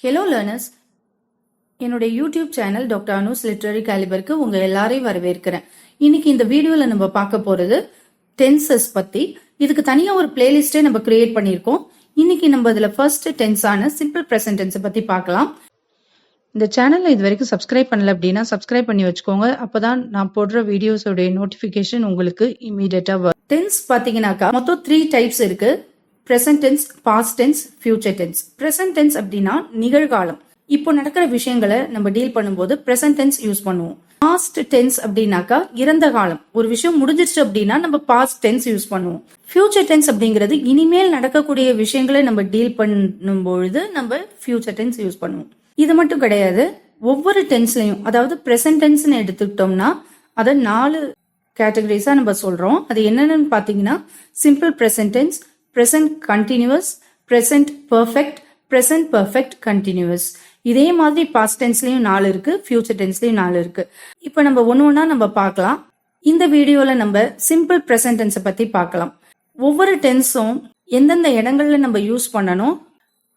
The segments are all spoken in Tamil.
ஹலோ லேர்னர்ஸ், என்னுடைய YouTube channel doctor Anu's literary கேலிபருக்கு உங்க எல்லாரையும் வரவேற்கிறேன். இன்னைக்கு இந்த வீடியோல நம்ம பார்க்க போறது டென்சஸ் பத்தி. இதுக்கு தனியா ஒரு பிளேலிஸ்டே நம்ம கிரியேட் பண்ணியிருக்கோம். இன்னைக்கு நம்ம இதுல ஃபர்ஸ்ட் டென்ஸான சிம்பிள் பிரசன்ட் டென்ஸ் பத்தி பார்க்கலாம். இந்த சேனல்ல இது வரைக்கும் சப்ஸ்கிரைப் பண்ணல அப்படின்னா சப்ஸ்கிரைப் பண்ணி வச்சுக்கோங்க. அப்பதான் நான் போடுற வீடியோஸோட நோட்டிபிகேஷன் உங்களுக்கு இமீடியட்டா வரும். டென்ஸ் பாத்தீங்கன்னாக்கா மொத்தம் 3 டைப்ஸ் இருக்கு. Present tense, past tense, future tense. Present tense அப்படின்னா நிகழ்காலம், இப்போ நடக்கிற விஷயங்களை நம்ம டீல் பண்ணும்போது பிரசன்ட் டென்ஸ் யூஸ் பண்ணுவோம். பாஸ்ட் டென்ஸ் அப்படின்னாக்கா இறந்த காலம், ஒரு விஷயம் முடிஞ்சிருச்சு அப்படின்னா நம்ம பாஸ்ட் டென்ஸ் யூஸ் பண்ணுவோம். ஃபியூச்சர் டென்ஸ் அப்படிங்கிறது இனிமேல் நடக்கக்கூடிய விஷயங்களை நம்ம டீல் பண்ணும் பொழுது நம்ம ஃபியூச்சர் டென்ஸ் யூஸ் பண்ணுவோம். இது மட்டும் கிடையாது, ஒவ்வொரு டென்ஸ்லயும், அதாவது பிரசன்ட் டென்ஸ்னு எடுத்துக்கிட்டோம்னா அதை 4 கேட்டகரிஸா நம்ம சொல்றோம். அது என்னென்னு பாத்தீங்கன்னா simple present tense, present continuous, present perfect, present perfect continuous. இதே மாதிரி past tenseலயும் 4 இருக்கு, future tenseலயும் 4 இருக்கு. இப்போ நம்ம ஒண்ணா நம்ம பார்க்கலாம். இந்த வீடியோல நம்ம simple present tense பத்தி பார்க்கலாம். ஒவ்வொரு டென்ஸும் எந்தெந்த இடங்கள்ல நம்ம யூஸ் பண்ணணும்,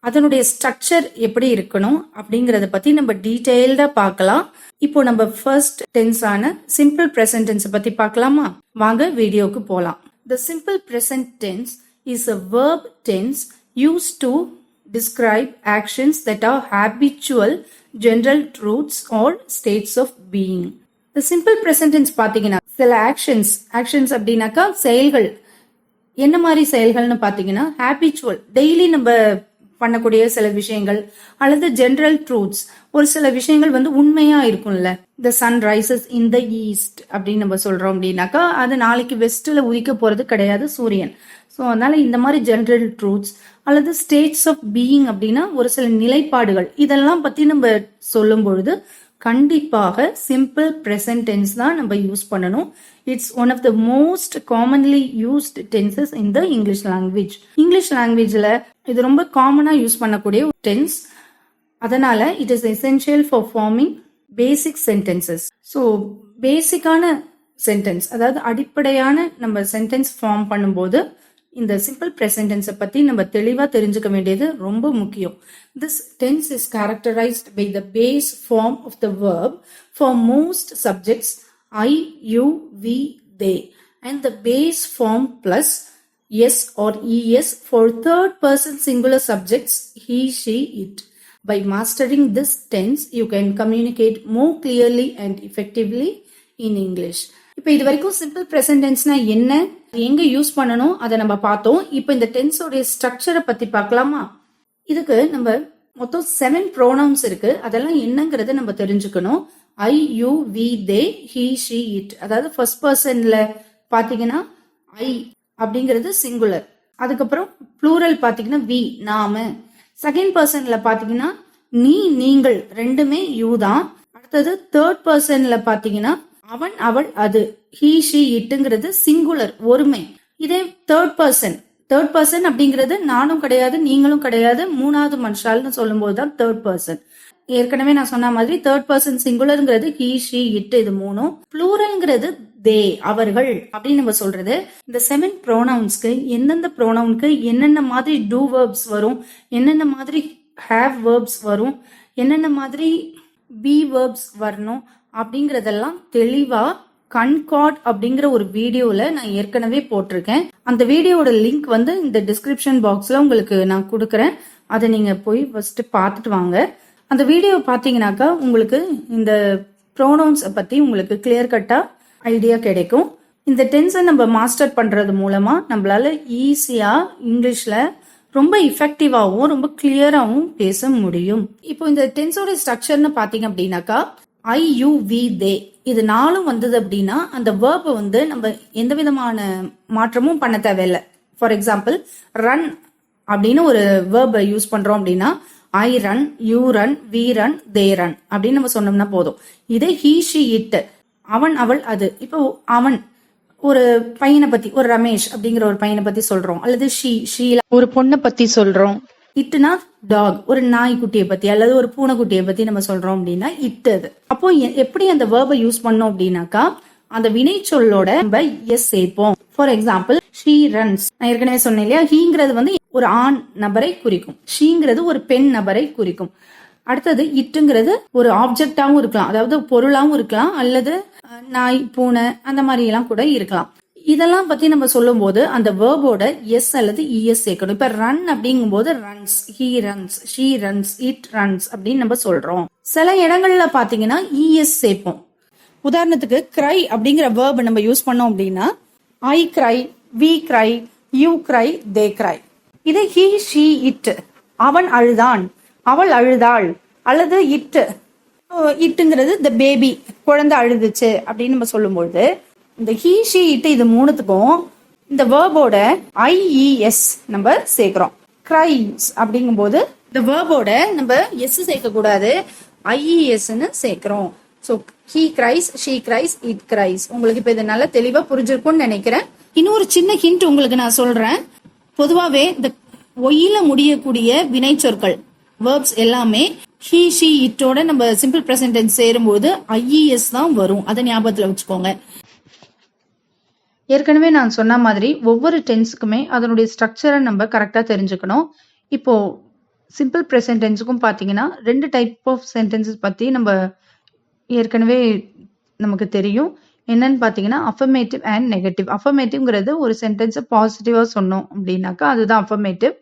அதனுடைய ஸ்ட்ரக்சர் எப்படி இருக்கணும் அப்படிங்கறத பத்தி நம்ம டீடைல்டா பார்க்கலாம். இப்போ நம்ம ஃபர்ஸ்ட் டென்ஸான சிம்பிள் பிரசன்ட் டென்ஸ் பத்தி பார்க்கலாமா? வாங்க வீடியோக்கு போலாம். The simple present tense is a verb tense used to describe actions that are habitual, general truths or states of being. The simple present tense பாத்தீங்கன்னா சில actions அப்படின்னாக்கா செயல்கள். என்ன மாதிரி செயல்கள்னு பாத்தீங்கன்னா habitual, டெய்லி நம்ம பண்ணக்கூடிய சில விஷயங்கள், அல்லது ஜெனரல் ட்ரூத்ஸ், ஒரு சில விஷயங்கள் வந்து உண்மையா இருக்கும்ல. the sun rises in the east அப்படின்னு நம்ம சொல்றோம் அப்படின்னாக்கா அது நாளைக்கு வெஸ்ட்ல உதிக்க போறது கிடையாது சூரியன். ஸோ அதனால இந்த மாதிரி ஜெனரல் ட்ரூத்ஸ் அல்லது ஸ்டேட்ஸ் ஆஃப் பீயிங் அப்படின்னா ஒரு சில நிலைப்பாடுகள், இதெல்லாம் பத்தி நம்ம சொல்லும் பொழுது கண்டிப்பாக சிம்பிள் பிரசன்ட் டென்ஸ் தான் நம்ம யூஸ் பண்ணணும். It's one of the most commonly used tenses in the English language. English லாங்குவேஜ்ல இது ரொம்ப காமனா யூஸ் பண்ணக்கூடிய டென்ஸ். அதனால it is essential for forming basic sentences. So பேசிக்கான சென்டென்ஸ், அதாவது அடிப்படையான நம்ம சென்டென்ஸ் ஃபார்ம் பண்ணும்போது இந்த சிம்பிள் பிரசன்ட் டென்ஸை பத்தி நம்ம தெளிவா தெரிஞ்சுக்க வேண்டியது ரொம்ப முக்கியம். This tense is characterized by the base form of the verb for most subjects I, you, we, they, and the base form plus s or es for third person singular subjects he, she, it. By mastering this tense, you can communicate more clearly and effectively in English. இப்போ இது வரைக்கும் சிம்பிள் பிரசன்ட் டென்ஸ்னா என்ன, எங்க யூஸ் பண்ணணும் அதை நம்ம பார்த்தோம். இப்போ இந்த டென்ஸோட ஸ்ட்ரக்சரை பத்தி பார்க்கலாமா? இதுக்கு நம்ம மொத்தம் 7 ப்ரோனவுன்ஸ் இருக்கு. அதெல்லாம் என்னங்கறத நம்ம தெரிஞ்சுக்கணும். I, you, we, they, he, she, it. அதாவது ஃபர்ஸ்ட் பர்சன்ல பாத்தீங்கன்னா ஐ அப்படிங்கிறது சிங்குலர். அதுக்கப்புறம் ப்ளூரல் பாத்தீங்கன்னா வி, நாம. செகண்ட் பர்சன்ல பாத்தீங்கன்னா நீ, நீங்கள், ரெண்டுமே யூ தான். அடுத்தது தேர்ட் பர்சன்ல பாத்தீங்கன்னா அவன், அவள், அது. ஹி, ஷி, இட்டுங்கிறது சிங்குலர், ஒருமை. இதே தேர்ட் பர்சன் அப்படிங்கிறது நானும் கிடையாது, நீங்களும் கிடையாது, மூணாவது மனுஷால்னு சொல்லும் போதுதான் தேர்ட் பர்சன். ஏற்கனவே நான் சொன்ன மாதிரி தேர்ட் பர்சன் சிங்குலர்ங்கிறது ஹி, ஷி, இட், இது மூணும். ப்ளூரல்ங்கிறது தே, அவர்கள் அப்படின்னு நம்ம சொல்றது. இந்த 7 ப்ரோனவுன்ஸ்க்கு எந்தெந்த ப்ரோனவுனுக்கு என்னென்ன மாதிரி டூ வேர்ப்ஸ் வரும், என்னென்ன மாதிரி ஹேவ் வேர்ப்ஸ் வரும், என்னென்ன மாதிரி பி வேர்ப்ஸ் வரணும் அப்படிங்கறதெல்லாம் தெளிவா கன்கார்ட் அப்படிங்கிற ஒரு வீடியோல நான் ஏற்கனவே போட்டிருக்கேன். அந்த வீடியோட லிங்க் வந்து இந்த டிஸ்கிரிப்ஷன் பாக்ஸ்ல உங்களுக்கு நான் கொடுக்கறேன். அதை நீங்க போய் ஃபர்ஸ்ட் பார்த்துட்டு வாங்க. அந்த வீடியோ பாத்தீங்கன்னாக்கா உங்களுக்கு இந்த ப்ரோனவுன்ஸ் பத்தி உங்களுக்கு கிளியர் கட்டா ஐடியா கிடைக்கும். இந்த டென்ஸை நம்ம மாஸ்டர் பண்றது மூலமா நம்மளால ஈஸியா இங்கிலீஷ்ல ரொம்ப இஃபெக்டிவாவும் ரொம்ப கிளியராவும் பேச முடியும். இப்போ இந்த டென்ஸோட ஸ்ட்ரக்சர்னு பாத்தீங்க அப்படின்னாக்கா ஐ, யூ, வி, தே, இது 4 வந்தது அப்படின்னா அந்த வேர்பை வந்து நம்ம எந்த விதமான மாற்றமும் பண்ண தேவையில்லை. ஃபார் எக்ஸாம்பிள் ரன் அப்படின்னு ஒரு வேர்பை யூஸ் பண்றோம் அப்படின்னா I run, you run, we run, they run அப்படின்னு நம்ம சொன்னோம்னா போதும். இதே ஹி, ஷி, இட், அவன், அவள், அது. இப்போ அவன் ஒரு பையனை பத்தி, ஒரு ரமேஷ் அப்படிங்கிற ஒரு பையனை பத்தி சொல்றோம், அல்லது ஷீலா ஒரு பொண்ணை பத்தி சொல்றோம். இட்டுனா டாக், ஒரு நாய்க்குட்டியை பத்தி அல்லது ஒரு பூனைக்குட்டியை பத்தி நம்ம சொல்றோம் அப்படின்னா இட்டு. அது அப்போ எப்படி அந்த வேர்பை யூஸ் பண்ணோம் அப்படின்னாக்கா அந்த வினை சொல்லோட நம்ம எஸ் சேர்ப்போம். For example he runs. நான் ஏற்கனவே சொன்னேன் இல்லையா, ஹீங்கிறது வந்து ஒரு ஆண் நபரை குறிக்கும், ஷீங்கிறது ஒரு பெண் நபரை குறிக்கும். அடுத்தது இட்டுங்கிறது ஒரு ஆப்ஜெக்டாவும் இருக்கலாம், அதாவது பொருளாவும் இருக்கலாம், அல்லது நாய் பூனை அந்த மாதிரி எல்லாம் கூட இருக்கலாம். இதெல்லாம் பத்தி நம்ம சொல்லும் போது அந்த வேர்போட எஸ் அல்லது இஎஸ் சேர்க்கணும். இப்ப ரன் அப்படிங்கும் போது runs, he runs, she runs, it runs அப்படின்னு நம்ம சொல்றோம். சில இடங்கள்ல பாத்தீங்கன்னா இஎஸ் சேர்ப்போம். உதாரணத்துக்கு கிரை அப்படிங்கிற வேர்ப் நம்ம யூஸ் பண்ணோம் அப்படின்னா ஐ கிரை, வி கிரை, யூ கிரை, தே கிரை. இது ஹீ, ஷீ, இட், அவன் அழுதான், அவள் அழுதாள், அல்லது இட்டுங்கிறது த பேபி, குழந்தை அழுதுச்சு அப்படின்னு நம்ம சொல்லும்போது இந்த ஹீ, ஷீ, இட் இது மூணுத்துக்கும் இந்த வேர்போட ஐஇஎஸ் நம்ம சேர்க்கிறோம். கிரைஸ் அப்படிங்கும் போது இந்த வேர்போட நம்ம எஸ் சேர்க்க கூடாது, ஐஇஎஸ்ன்னு சேர்க்கிறோம். So he cries, she cries, it cries. உங்களுக்கு இப்ப இது நல்லா தெளிவா புரிஞ்சிருக்கும்னு நினைக்கிறேன். இன்னொரு சின்ன ஹிண்ட் உங்களுக்கு நான் சொல்றேன். பொதுவாவே இந்த ஒயில முடியக்கூடிய வினை சொற்கள் வேர்ப்ஸ் எல்லாமே ஹீ, ஷீ, இட்டோட நம்ம சிம்பிள் பிரசன்ட் டென்ஸ் சேரும்போது ஐஇஎஸ் தான் வரும். அதை ஞாபகத்துல வச்சுக்கோங்க. ஏற்கனவே நான் சொன்ன மாதிரி ஒவ்வொரு டென்ஸுக்குமே அதனுடைய ஸ்ட்ரக்சரை நம்ம கரெக்டா தெரிஞ்சுக்கணும். இப்போ சிம்பிள் ப்ரெசன்ட் டென்ஸுக்கும் பாத்தீங்கன்னா 2 டைப் ஆஃப் சென்டென்சஸ் பத்தி நம்ம ஏற்கனவே நமக்கு தெரியும். என்னன்னு பாத்தீங்கன்னா அஃபர்மேட்டிவ் அண்ட் நெகட்டிவ். அஃபர்மேட்டிவ்ங்கிறது ஒரு சென்டென்ஸை பாசிட்டிவா சொன்னோம் அப்படின்னாக்கா அதுதான் அஃபர்மேட்டிவ்.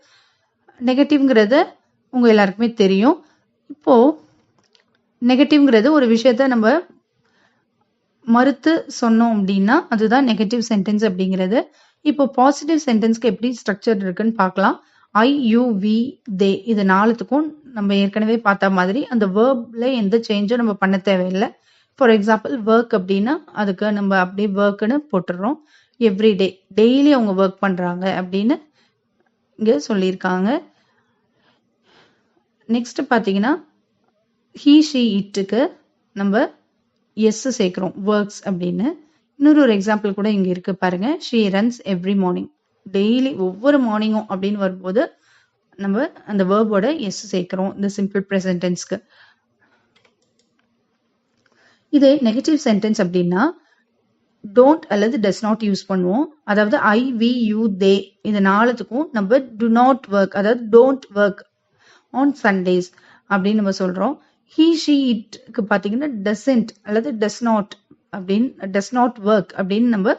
நெகட்டிவ்ங்கிறது உங்க எல்லாருக்குமே தெரியும். இப்போ நெகட்டிவ்ங்கிறது ஒரு விஷயத்த நம்ம மறுத்து சொன்னோம் அப்படின்னா அதுதான் நெகட்டிவ் சென்டென்ஸ் அப்படிங்கிறது. இப்போ பாசிட்டிவ் சென்டென்ஸ்க்கு எப்படி ஸ்ட்ரக்சர் இருக்குன்னு பார்க்கலாம். ஐ, யூ, வி, தே இது நாலுத்துக்கும் நம்ம ஏற்கனவே பார்த்த மாதிரி அந்த வேர்ப்ல எந்த சேஞ்சும் நம்ம பண்ண தேவையில்லை. ஃபார் எக்ஸாம்பிள் ஒர்க் அப்படின்னா அதுக்கு நம்ம அப்படியே ஒர்க்னு போட்டுடுறோம். எவ்ரிடே, டெய்லி அவங்க ஒர்க் பண்றாங்க அப்படின்னு இங்க சொல்லியிருக்காங்க. நெக்ஸ்ட் பாத்தீங்கன்னா ஹீ, ஷீ, இட்டுக்கு நம்ம எஸ் சேர்க்கிறோம், ஒர்க்ஸ் அப்படின்னு. இன்னொரு எக்ஸாம்பிள் கூட இங்க இருக்கு பாருங்க. She runs every morning, daily ஒவ்வொரு மார்னிங்கும் அப்படின்னு வரும்போது நம்ம அந்த வேர்போட எஸ் சேர்க்கிறோம் இந்த சிம்பிள் ப்ரெசன்ட் டென்ஸ்க்கு. இதே நெகட்டிவ் சென்டென்ஸ் அப்படின்னா டோன்ட் அல்லது டஸ் நாட் யூஸ் பண்ணுவோம். அதாவது ஐ, வி, யூ, தே இது நாலுத்துக்கும் நம்ம டு நாட் ஒர்க், அதாவது டோன்ட் ஒர்க் ஆன் சண்டேஸ் அப்படின்னு நம்ம சொல்றோம். ஹீ, ஷீ, இட்க்கு பாத்தீங்கன்னா டசன்ட் அல்லது டஸ் நாட் அப்படின்னு டஸ் நாட் ஒர்க் அப்படின்னு நம்ம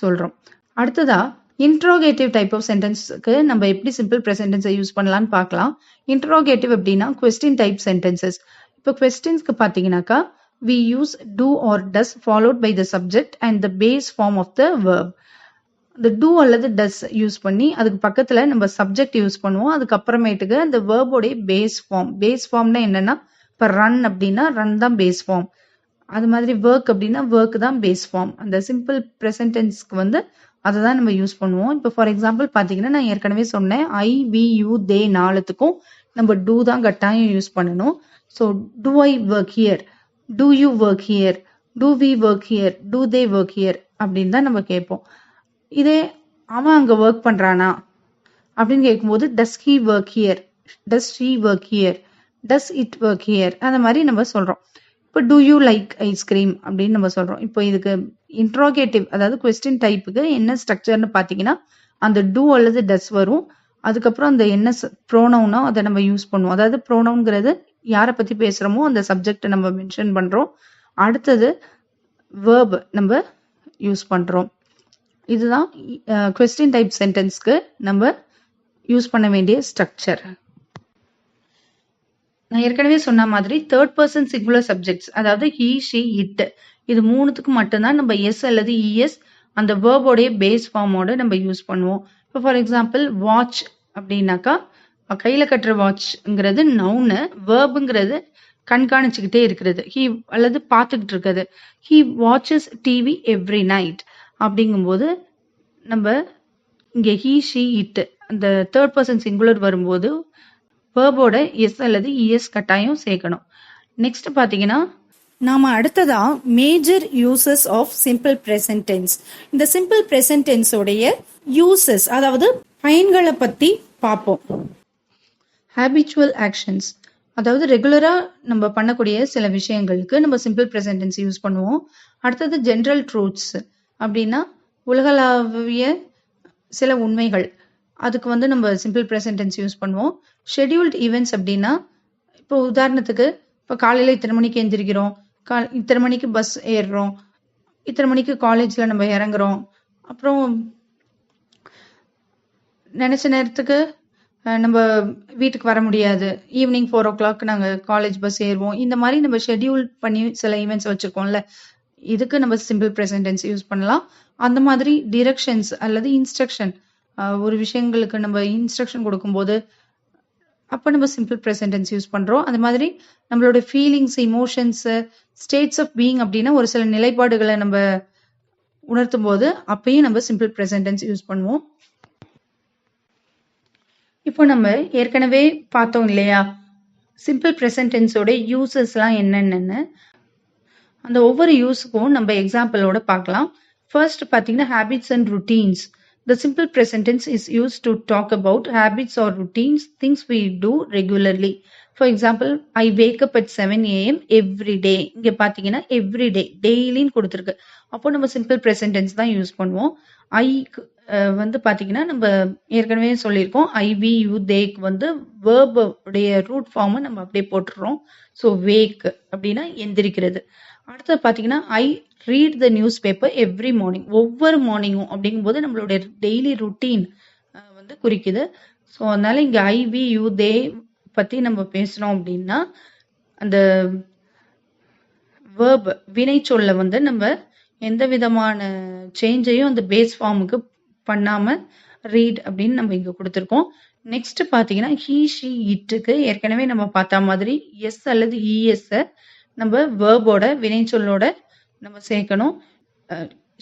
சொல்றோம். அடுத்ததா இன்ட்ரோகேட்டிவ் டைப் ஆஃப் சென்டென்ஸ்க்கு நம்ம எப்படி சிம்பிள் ப்ரெசன்ட் டென்ஸை யூஸ் பண்ணலாம்னு பார்க்கலாம். இன்ட்ரோகேட்டிவ் அப்படின்னா கொஸ்டின் டைப் சென்டென்சஸ். இப்போ கொஸ்டின்ஸ்க்கு பாத்தீங்கன்னாக்கா we use do or does followed by the subject and the base form of the verb. the do அல்லது does யூஸ் பண்ணி அதுக்கு பக்கத்துல நம்ம சப்ஜெக்ட் யூஸ் பண்ணுவோம். அதுக்கப்புறமேட்டுக்கு அந்த வேர்போடைய பேஸ் ஃபார்ம். பேஸ் ஃபார்ம்னா என்னன்னா இப்போ ரன் அப்படின்னா ரன் தான் பேஸ் ஃபார்ம். அது மாதிரி ஒர்க் அப்படின்னா ஒர்க் தான் பேஸ் ஃபார்ம். அந்த சிம்பிள் ப்ரெசன்ட் டென்ஸ்க்கு வந்து அதை தான் நம்ம யூஸ் பண்ணுவோம். இப்போ ஃபார் எக்ஸாம்பிள் பார்த்தீங்கன்னா நான் ஏற்கனவே சொன்னேன் ஐ, வி, யூ, தே நாலுத்துக்கும் நம்ம டூ தான் கட்டாயம் யூஸ் பண்ணணும். So do I work here, do you work here, do we work here, do they work here அப்படின்னு தான் நம்ம கேட்போம். இதே அவன் அங்க ஒர்க் பண்றானா அப்படின்னு கேட்கும்போது does he work here, does she work here, does it work here அந்த மாதிரி நம்ம சொல்றோம். இப்போ do you like ice cream அப்படின்னு நம்ம சொல்றோம். இப்போ இதுக்கு இன்ட்ரோகேட்டிவ் அதாவது கொஸ்டின் டைப்புக்கு என்ன ஸ்ட்ரக்சர்னு பாத்தீங்கன்னா அந்த do அல்லது does வரும். அதுக்கப்புறம் அந்த என்ன ப்ரோனவுனோ அதை நம்ம யூஸ் பண்ணுவோம். அதாவது ப்ரோனவுன்ங்கிறது யாரை பத்தி பேசுறோமோ அந்த சப்ஜெக்ட் நம்ம மென்ஷன் பண்றோம். அடுத்தது வேர்ப் நம்ம யூஸ் பண்றோம். இதுதான் கொஸ்டின் டைப் சென்டென்ஸ்க்கு நம்ம யூஸ் பண்ண வேண்டிய ஸ்ட்ரக்சர். நான் ஏற்கனவே சொன்ன மாதிரி தேர்ட் பர்சன் சிங்குலர் சப்ஜெக்ட்ஸ் அதாவது ஹீ, ஷீ, இட் இது மூணுத்துக்கு மட்டும்தான் நம்ம எஸ் அல்லது இஎஸ் அந்த வேர்போடைய பேஸ் ஃபார்மோட நம்ம யூஸ் பண்ணுவோம். இப்போ ஃபார் எக்ஸாம்பிள் வாட்ச் அப்படின்னாக்கா கையில கட்டுற வாட்ச்ங்கிறது நவுனு, வேர்புங்கிறது கண்காணிச்சுக்கிட்டே இருக்கிறது, ஹீ அல்லது பார்த்துக்கிட்டு இருக்கிறது. He watches TV every night அப்படிங்கும்போது நம்ம இங்க ஹீ, ஷீ, இட் அந்த தேர்ட் பர்சன் சிங்குலர் வரும்போது வேர்போட எஸ் அல்லது இஎஸ் கட்டாயம் சேர்க்கணும். நெக்ஸ்ட் பாத்தீங்கன்னா நாம அடுத்ததா major uses of simple present tense. இந்த சிம்பிள் ப்ரெசன்ட் டென்ஸ் உடைய யூசஸ் அதாவது பயன்களை பத்தி பார்ப்போம். ஹேபிச்சுவல் ஆக்ஷன்ஸ் அதாவது ரெகுலரா நம்ம பண்ணக்கூடிய சில விஷயங்களுக்கு நம்ம சிம்பிள் ப்ரெசன்ட் டென்ஸ் யூஸ் பண்ணுவோம். அடுத்தது ஜென்ரல் ட்ரூத்ஸ் அப்படின்னா உலகளாவிய சில உண்மைகள் அதுக்கு வந்து நம்ம சிம்பிள் ப்ரெசன்ட் டென்ஸ் யூஸ் பண்ணுவோம். ஷெட்யூல்ட் ஈவெண்ட்ஸ் அப்படின்னா இப்போ உதாரணத்துக்கு இப்போ காலையில் இத்தனை மணிக்கு எந்திரிக்கிறோம், இத்தனை மணிக்கு பஸ் ஏறுறோம், இத்தனை மணிக்கு காலேஜில் நம்ம இறங்குறோம், அப்புறம் நினச்ச நேரத்துக்கு நம்ம வீட்டுக்கு வர முடியாது, ஈவினிங் 4 o'clock நாங்கள் காலேஜ் பஸ் ஏறுவோம். இந்த மாதிரி நம்ம ஷெட்யூல் பண்ணி சில ஈவெண்ட்ஸ் வச்சுருக்கோம்ல, இதுக்கு நம்ம சிம்பிள் ப்ரெசன்ட் டென்ஸ் யூஸ் பண்ணலாம். அந்த மாதிரி டிரெக்ஷன்ஸ் அல்லது இன்ஸ்ட்ரக்ஷன், ஒரு விஷயங்களுக்கு நம்ம இன்ஸ்ட்ரக்ஷன் கொடுக்கும்போது அப்போ நம்ம சிம்பிள் ப்ரெசன்ட் டென்ஸ் யூஸ் பண்ணுறோம். அது மாதிரி நம்மளோட feelings, emotions, states of being அப்படின்னா ஒரு சில நிலைப்பாடுகளை நம்ம உணர்த்தும் போது அப்பயும் நம்ம சிம்பிள் ப்ரெசன்ட் டென்ஸ் யூஸ் பண்ணுவோம். இப்போ நம்ம ஏற்கனவே பார்த்தோம் இல்லையா சிம்பிள் ப்ரெசன்ட் டென்ஸோட யூசஸ்லாம் என்னென்னு. அந்த ஒவ்வொரு யூஸுக்கும் நம்ம எக்ஸாம்பிளோட பார்க்கலாம். ஃபர்ஸ்ட் பார்த்தீங்கன்னா habits and routines. The simple present tense is used to talk about habits or routines, things we do regularly. For example, I wake up at 7 a.m. every day. இங்க பார்த்தீங்கன்னா every day, டெய்லின்னு கொடுத்துருக்கு. அப்போ நம்ம சிம்பிள் present tense தான் யூஸ் பண்ணுவோம். I வந்து பார்த்தீங்கன்னா நம்ம ஏற்கனவே சொல்லியிருக்கோம், I, we, you, theyக்கு வந்து verb உடைய ரூட் ஃபார்மை நம்ம அப்படியே போட்டுடுறோம். ஸோ wake அப்படின்னா எந்திரிக்கிறது. அடுத்தது பார்த்தீங்கன்னா I read the newspaper every morning. ஒவ்வொரு மார்னிங்கும் அப்படிங்கும்போது நம்மளுடைய டெய்லி ருட்டீன் வந்து குறிக்குது. ஸோ அதனால இங்கே ஐ, வி, யூ, தே பற்றி நம்ம பேசுகிறோம் அப்படின்னா அந்த வேர்ப் வினைச்சொல்ல வந்து நம்ம எந்த விதமான சேஞ்சையும் அந்த பேஸ் ஃபார்முக்கு பண்ணாமல் ரீட் அப்படின்னு நம்ம இங்கே கொடுத்துருக்கோம். நெக்ஸ்ட் பார்த்தீங்கன்னா ஹீ, ஷி, இட்டுக்கு ஏற்கனவே நம்ம பார்த்த மாதிரி எஸ் அல்லது இஎஸ்ஸை நம்ம வேர்போட வினைச்சொல்லோட நம்ம சேர்க்கணும்.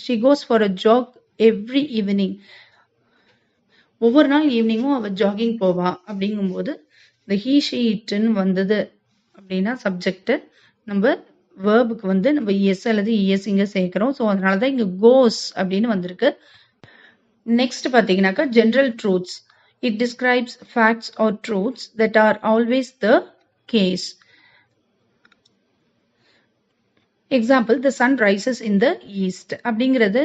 She goes for a jog every evening. ஒவ்வொரு நாள் ஈவினிங்கும் அவள் ஜாகிங் போவா அப்படிங்கும்போது இந்த ஹீ, ஷி, இட்டுன்னு வந்தது அப்படின்னா சப்ஜெக்ட் நம்ம வேர்புக்கு வந்து நம்ம எஸ் அல்லது இஎஸ் இங்கே சேர்க்கிறோம். ஸோ அதனால தான் இங்கே கோஸ் அப்படின்னு வந்திருக்கு. நெக்ஸ்ட் பார்த்தீங்கன்னாக்கா general truths. It describes facts or truths that are always the case. Example, the sun rises in the east அப்படிங்கிறது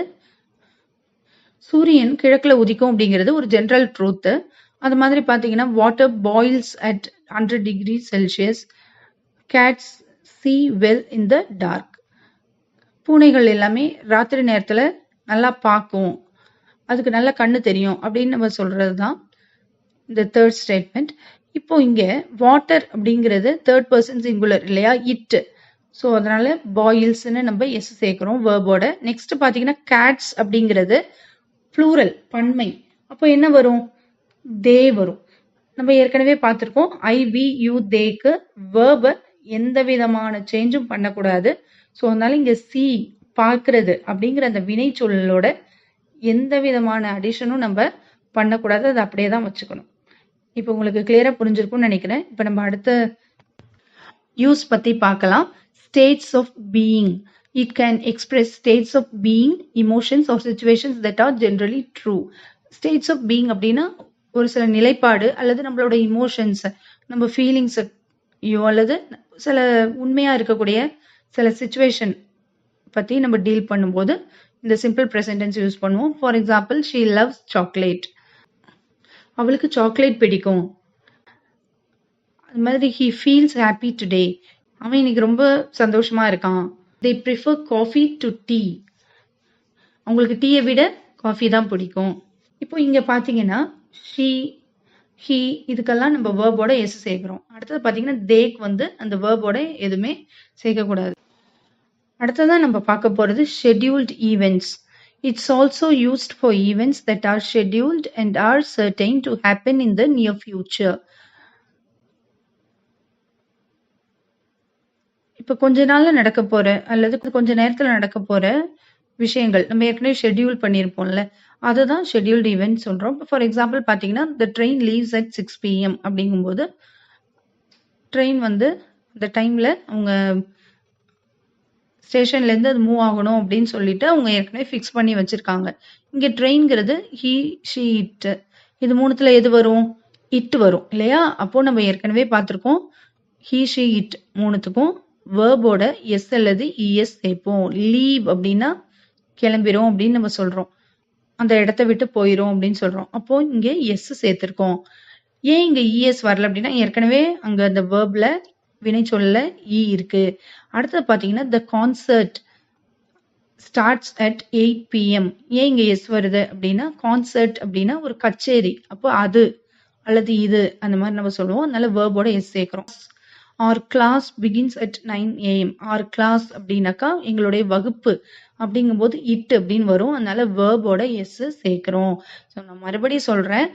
சூரியன் கிழக்குல உதிக்கும் அப்படிங்கிறது ஒரு ஜென்ரல் ட்ரூத்து. அது மாதிரி பார்த்தீங்கன்னா water boils at 100 degrees Celsius. Cats see well in the dark. பூனைகள் எல்லாமே ராத்திரி நேரத்தில் நல்லா பார்க்கும், அதுக்கு நல்லா கண்ணு தெரியும் அப்படின்னு நம்ம சொல்றது தான் இந்த தேர்ட் ஸ்டேட்மெண்ட். இப்போ இங்கே வாட்டர் அப்படிங்கிறது தேர்ட் பர்சன் சிங்குலர் இல்லையா, இட். ஸோ அதனால பாயில்ஸ்ன்னு நம்ம எஸ் சேர்க்கிறோம் வேர்போட. நெக்ஸ்ட் பார்த்தீங்கன்னா கேட்ஸ் அப்படிங்கிறது ப்ளூரல் பன்மை. அப்போ என்ன வரும், தே வரும். நம்ம ஏற்கனவே பார்த்துருக்கோம் ஐ, வி, யூ, தேக்கு வேர்பை எந்த விதமான சேஞ்சும் பண்ணக்கூடாது. ஸோ அதனால இங்கே சி பார்க்கறது அப்படிங்கிற அந்த வினை சொல்லோட எந்த விதமான அடிஷனும் நம்ம பண்ணக்கூடாது, அதை அப்படியே தான் வச்சுக்கணும். இப்போ உங்களுக்கு கிளியரா புரிஞ்சிருக்கும்னு நினைக்கிறேன். இப்போ நம்ம அடுத்த யூஸ் பத்தி பார்க்கலாம். States of being. It can express states of being, emotions or situations that are generally true. States of being அப்படின்னா ஒரு சில நிலைப்பாடு அல்லது நம்மளோட இமோஷன்ஸ், நம்ம ஃபீலிங்ஸ் அல்லது சில உண்மையா இருக்கக்கூடிய சில சிச்சுவேஷன் பத்தி நம்ம டீல் பண்ணும்போது இந்த சிம்பிள் ப்ரெசன்ட் டென்ஸ் யூஸ் பண்ணுவோம். For example, she loves chocolate. அவளுக்கு சாக்லேட் பிடிக்கும். அது மாதிரி ஹீ ஃபீல்ஸ் ஹாப்பி டுடே. அவன் இன்னைக்கு ரொம்ப சந்தோஷமா இருக்கான். they prefer coffee to tea. அவங்களுக்கு டீயை விட காஃபி தான் பிடிக்கும். இப்போ இங்க பாத்தீங்கன்னா ஷீ, ஹீ இதுக்கெல்லாம் நம்ம வேர்போட எஸ் சேர்க்கிறோம். அடுத்தது பாத்தீங்கன்னா தேக்கு வந்து அந்த வேர்போட எதுவுமே சேர்க்கக்கூடாது. அடுத்ததான் நம்ம பார்க்க போறது scheduled events. It's also used for events that are scheduled and are certain to happen in the near future. இப்போ கொஞ்ச நாள்ல நடக்க போற அல்லது கொஞ்ச நேரத்துல நடக்க போற விஷயங்கள் நம்ம ஏற்கனவே ஷெட்யூல் பண்ணியிருப்போம்ல, அதுதான் ஷெட்யூல்டு ஈவெண்ட் சொல்றோம். ஃபார் எக்ஸாம்பிள் பார்த்தீங்கன்னா the train leaves at 6 PM அப்படிங்கும்போது ட்ரெயின் வந்து அந்த டைம்ல அவங்க ஸ்டேஷன்ல இருந்து அது மூவ் ஆகணும் அப்படின்னு சொல்லிட்டு அவங்க ஏற்கனவே ஃபிக்ஸ் பண்ணி வச்சிருக்காங்க. இங்க ட்ரெயின்ங்கிறது ஹீ, ஷீ, இட். இது மூணுத்துல எது வரும், இட் வரும் இல்லையா. அப்போ நம்ம ஏற்கனவே பார்த்துருக்கோம் ஹீ, ஷீ, இட் மூணுத்துக்கும் வேர்போட எஸ் அல்லது இஎஸ் சேர்ப்போம். லீவ் அப்படின்னா கிளம்பிரும் அப்படின்னு நம்ம சொல்றோம். அந்த இடத்த விட்டு போயிரும் அப்படின்னு சொல்றோம். அப்போ இங்க எஸ் சேர்த்திருக்கோம். ஏன் இங்க இஎஸ் வரல அப்படின்னா ஏற்கனவே அங்க அந்த வேர்ப்ல வினைச்சொல்ல இ இருக்கு. அடுத்தது பாத்தீங்கன்னா த கான்சர்ட் ஸ்டார்ட்ஸ் அட் 8 PM. ஏன் இங்க எஸ் வருது அப்படின்னா கான்சர்ட் அப்படின்னா ஒரு கச்சேரி. அப்போ அது அல்லது இது அந்த மாதிரி நம்ம சொல்லுவோம். அதனால வேர்போட எஸ் சேர்க்கிறோம். Our class begins at 9 AM. Our class அப்படின்னாக்கா எங்களுடைய வகுப்பு அப்படிங்கும்போது இட் அப்படின்னு வரும். அதனால வேர்போட எஸ் சேர்க்கிறோம். ஸோ நான் மறுபடியும் சொல்றேன்.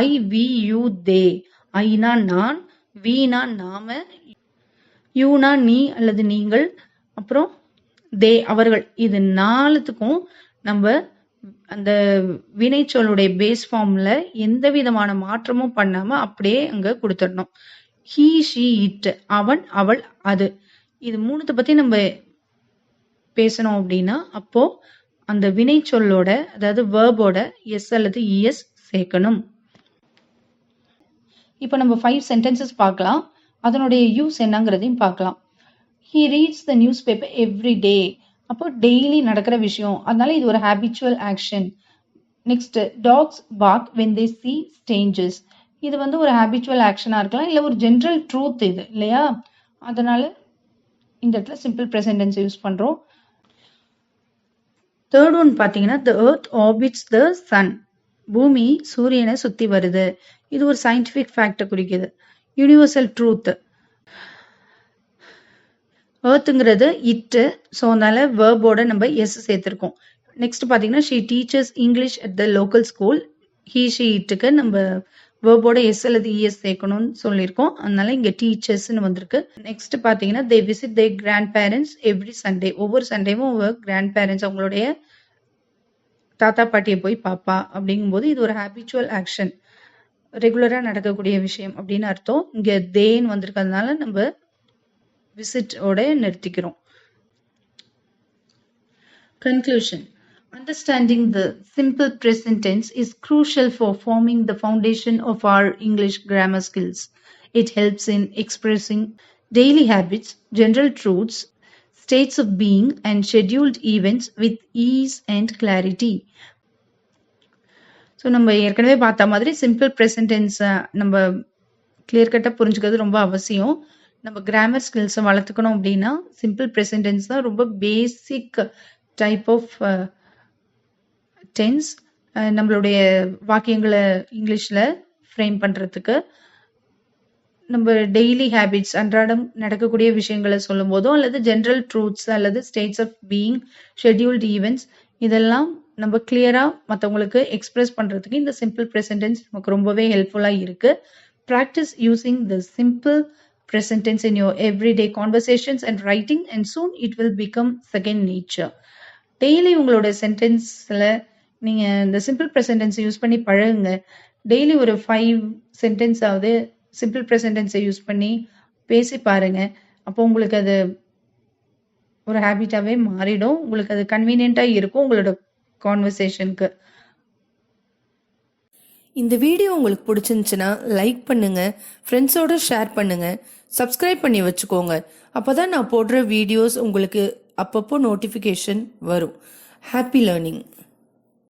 ஐ, வி, யூ, தே. ஐனா நான், வீனா நாம, யூனா நீ அல்லது நீங்கள், அப்புறம் தே அவர்கள். இது நாலுத்துக்கும் நம்ம அந்த வினைச்சொல்லுடைய பேஸ் ஃபார்ம்ல எந்த விதமான மாற்றமும் பண்ணாம அப்படியே அங்க கொடுத்துடணும். He, she, it. அவன், அவள், அது. இது மூணுத்தை பத்தி நம்ம பேசணும் அப்படின்னா அப்போ அந்த வினைச்சொல்லோட அதாவது வேர்போட எஸ் அல்லது இஎஸ் சேர்க்கணும். இப்போ நம்ம 5 சென்டென்சஸ் பார்க்கலாம். அதனுடைய யூஸ் என்னங்கிறதையும் பார்க்கலாம். He reads the newspaper every day. அப்போ டெய்லி நடக்கிற விஷயம். அதனால இது ஒரு habitual action. Next dogs bark when they see strangers. இது வந்து ஒரு habitual actionஆ இருக்கலாம் இல்ல ஒரு general truth இது இல்லையா? அதனால இந்த இடத்துல simple present tense யூஸ் பண்றோம். தேர்ட் ஒன் பாத்தீங்கன்னா the earth orbits the sun. பூமி சூரியனை சுத்தி வருது. இது ஒரு scientific fact குறிக்குது. universal truth. earthங்கிறது இட். ஸோ அதனால வேர்போட நம்ம எஸ் சேர்த்திருக்கோம். நெக்ஸ்ட் பாத்தீங்கன்னா she teaches English at the local school. he, she, இட்டுக்கு நம்ம வேர்போட எஸ் அல்லது இஎஸ் சேர்க்கணும்னு சொல்லியிருக்கோம். அதனால இங்க டீச்சர்ஸ்னு வந்திருக்கு. நெக்ஸ்ட் பாத்தீங்கன்னா they visit their grandparents every Sunday. ஒவ்வொரு சண்டேவும் கிராண்ட் பேரண்ட்ஸ் அவங்களுடைய தாத்தா பாட்டியை போய் பாப்பா அப்படிங்கும்போது இது ஒரு ஹேபிச்சுவல் ஆக்ஷன், ரெகுலரா நடக்கக்கூடிய விஷயம் அப்படின்னு அர்த்தம். இங்க தேன்னு வந்திருக்கிறதுனால நம்ம விசிட் ஓட நிறுத்திக்கிறோம். Conclusion. Understanding the simple present tense is crucial for forming the foundation of our English grammar skills. It helps in expressing daily habits, general truths, states of being, and scheduled events with ease and clarity. So நம்ம ஏற்கனவே பார்த்த மாதிரி சிம்பிள் ப்ரெசன்ட் டென்ஸை நம்ம கிளியர் கட்டாக புரிஞ்சுக்கிறது ரொம்ப அவசியம். நம்ம கிராமர் ஸ்கில்ஸை வளர்த்துக்கணும் அப்படின்னா சிம்பிள் ப்ரெசன்ட் டென்ஸ் தான் ரொம்ப பேசிக் டைப் ஆஃப் டென்ஸ். நம்மளுடைய வாக்கியங்களை இங்கிலீஷில் ஃப்ரேம் பண்ணுறதுக்கு நம்ம டெய்லி ஹேபிட்ஸ் அன்றாடம் நடக்கக்கூடிய விஷயங்களை சொல்லும் போதோ அல்லது ஜென்ரல் ட்ரூத்ஸ் அல்லது states of being, scheduled events இதெல்லாம் நம்ம கிளியரா மற்றவங்களுக்கு எக்ஸ்பிரஸ் பண்றதுக்கு இந்த சிம்பிள் ப்ரெசன்ட் டென்ஸ் நமக்கு ரொம்பவே ஹெல்ப்ஃபுல்லா இருக்கு. Practice using the simple present tense in your everyday conversations and writing and soon it will become second nature. Daily உங்களோட சென்டென்ஸ்ல நீங்க இந்த சிம்பிள் ப்ரெசன்ட் டென்ஸ் யூஸ் பண்ணி பழகுங்க. டெய்லி ஒரு 5 சென்டென்ஸ் ஆகுது சிம்பிள் ப்ரெசன்ட் டென்ஸை யூஸ் பண்ணி பேசி பாருங்க. அப்போ உங்களுக்கு அது ஒரு ஹேபிட்டாவே மாறிடும். உங்களுக்கு அது கன்வீனியன்ட்டா இருக்கும் உங்களோட கான்வர்சேஷனுக்கு. இந்த வீடியோ உங்களுக்கு பிடிச்சிருந்துச்சுன்னா லைக் பண்ணுங்க, ஃப்ரெண்ட்ஸோட ஷேர் பண்ணுங்க, சப்ஸ்கிரைப் பண்ணி வச்சுக்கோங்க. அப்போதான் நான் போடுற வீடியோஸ் உங்களுக்கு அப்பப்போ நோட்டிஃபிகேஷன் வரும். Happy learning.